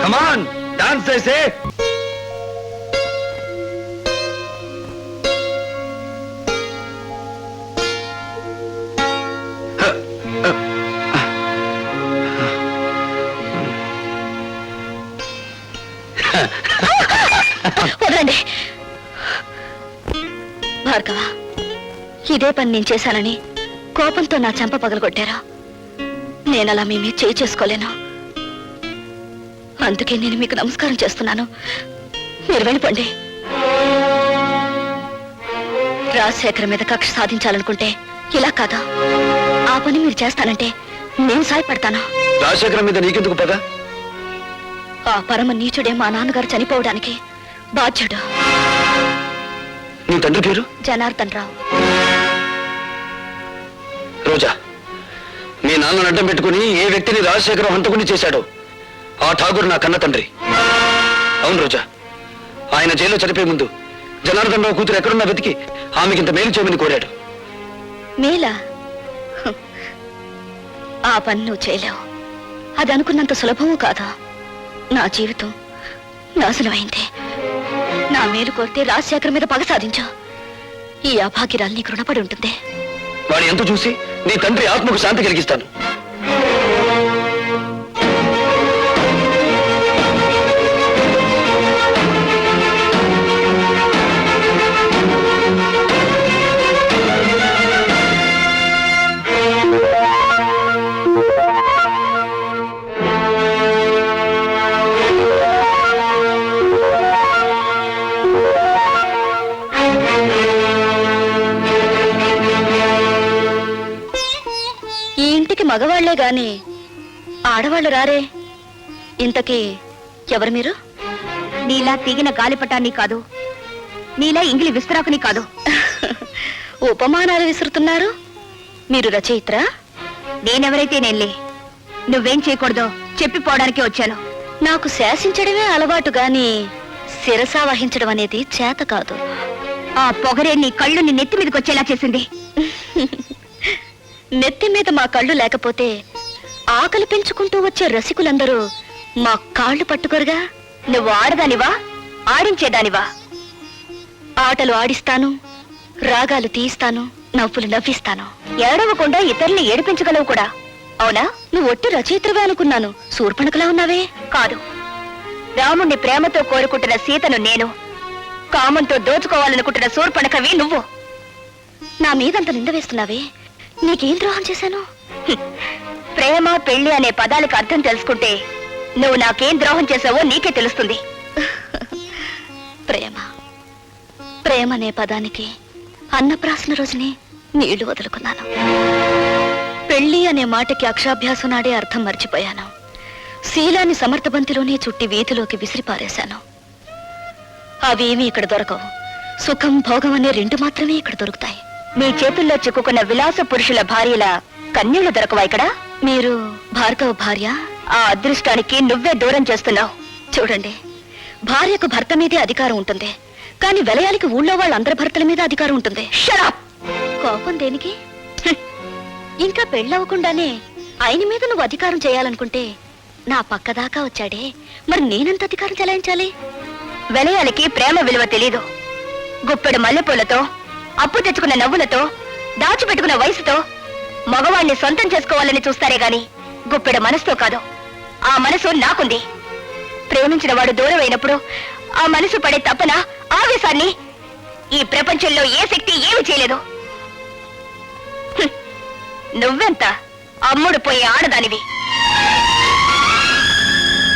Come on dance చేసే. వదలండి భార్గవ, ఇదే పని నేను చేశానని కోపంతో నా చెంప పగలగొట్టారా? నేనలా మీ మీద చేయి చేసుకోలేను. అందుకే నేను మీకు నమస్కారం చేస్తున్నాను. మీరు వెళ్ళిపోండి. రాజశేఖర్ మీద కక్ష సాధించాలనుకుంటే ఇలా కాదా? ఆ పని మీరు చేస్తానంటే నేను సాయపడతాను. రాజశేఖర్ మీద నీకెందుకు పద? ఆ పరమ నీచుడే మా నాన్నగారు చనిపోవడానికి బాధ్యుడు. నీ తండ్రి పేరు? జనార్దన్ రావు. రోజా, మీ నాన్నను అడ్డం పెట్టుకుని ఏ వ్యక్తిని రాజశేఖరం హంతకుని చేశాడో ఆ ఠాగూర్ నా కన్న తండ్రి. అవును రోజా, ఆయన జైల్లో చనిపోయే ముందు జనార్దన్ రావు కూతురు ఎక్కడున్నా వెతికి ఆమెకింత మేలు చేయమని కోరాడు. మేలా? ఆ పని నువ్వు చేయలేవు. అది అనుకున్నంత సులభము కాదా? నా జీవితం నాశనమైంది. నా మేలు కోరితే రాజశేఖర్ మీద పగ సాధించు. ఈ అభాగ్యరాలు నీకు రుణపడి ఉంటుంది. వాడి ఎంత చూసి నీ తండ్రి ఆత్మకు శాంతి కలిగిస్తాను. మగవాళ్లే గాని ఆడవాళ్లు రారే. ఇంతకీ ఎవరు మీరు? నీలా తీగిన గాలిపటాన్ని కాదు, నీలా ఇంగిలి విస్తరాకుని కాదు. ఉపమానాలు విసురుతున్నారు. మీరు రచయిత్రా? నేనెవరైతే నేనులే. నువ్వేం చేయకూడదో చెప్పిపోవడానికి వచ్చాను. నాకు శాసించడమే అలవాటు గాని శిరసా వహించడం అనేది చేత కాదు. ఆ పొగరే నీ కళ్ళు నీ నెత్తి మీదకి వచ్చేలా చేసింది. నెత్తి మీద మా కళ్ళు లేకపోతే ఆకలి పెంచుకుంటూ వచ్చే రసికులందరూ మా కాళ్ళు పట్టుకోరుగా. నువ్వు ఆడదానివా, ఆడించేదానివా? ఆటలు ఆడిస్తాను, రాగాలు తీయిస్తాను, నవ్వులు నవ్విస్తాను. ఏడవకుండా ఇతరుల్ని ఏడిపించగలవు కూడా. అవునా? నువ్వు ఒట్టి రచయిత్రవే అనుకున్నాను. శూర్పణఖలా ఉన్నావే. కాదు, రాముణ్ణి ప్రేమతో కోరుకుంటున్న సీతను నేను, కామంతో దోచుకోవాలనుకుంటున్న శూర్పణఖవి నువ్వు. నా మీదంత నింద వేస్తున్నావే. నీకేం ద్రోహం చేశాను? ప్రేమ పెళ్లి అనే పదాలకు అర్థం తెలుసుకుంటే నువ్వు నాకేం ద్రోహం చేసావో నీకే తెలుస్తుంది. ప్రేమ ప్రేమ అనే పదానికి అన్నప్రాసన రోజుని నీళ్లు వదులుకున్నాను. పెళ్లి అనే మాటకి అక్షాభ్యాసం నాడే అర్థం మర్చిపోయాను. శీలాన్ని సమర్థబంతిలోనే చుట్టి వీధిలోకి విసిరిపారేశాను. అవేమీ ఇక్కడ దొరకవు. సుఖం భోగం అనే రెండు మాత్రమే ఇక్కడ దొరుకుతాయి. మీ చేతుల్లో చిక్కుకున్న విలాస పురుషుల భార్యల కన్యలు దొరకవా ఇక్కడ? మీరు భార్గవ భార్య? ఆ అదృష్టానికి నువ్వే దూరం చేస్తున్నావు. చూడండి, భార్యకు భర్త మీదే అధికారం ఉంటుంది, కానీ విలయాలకి ఊళ్ళో వాళ్ళందరి భర్తల మీద అధికారం ఉంటుంది. షరాప్! కోపం దేనికి? ఇంకా పెళ్ళవకుండానే ఆయన మీద నువ్వు అధికారం చేయాలనుకుంటే నా పక్కదాకా వచ్చాడే, మరి నేనెంత అధికారం చెలాయించాలి? విలయాలకి ప్రేమ విలువ తెలీదు. గుప్పెడు మల్లెపూలతో, అప్పు తెచ్చుకున్న నవ్వులతో, దాచిపెట్టుకున్న వయసుతో మగవాణ్ణి సొంతం చేసుకోవాలని చూస్తారే గాని గుప్పెడు మనసుతో కాదు. ఆ మనసు నాకుంది. ప్రేమించిన వాడు దూరం అయినప్పుడు ఆ మనసు పడే తపన, ఆవేశాన్ని ఈ ప్రపంచంలో ఏ శక్తి ఏమి చేయలేదు. నువ్వెంత అమ్ముడు పోయే ఆడదానివి.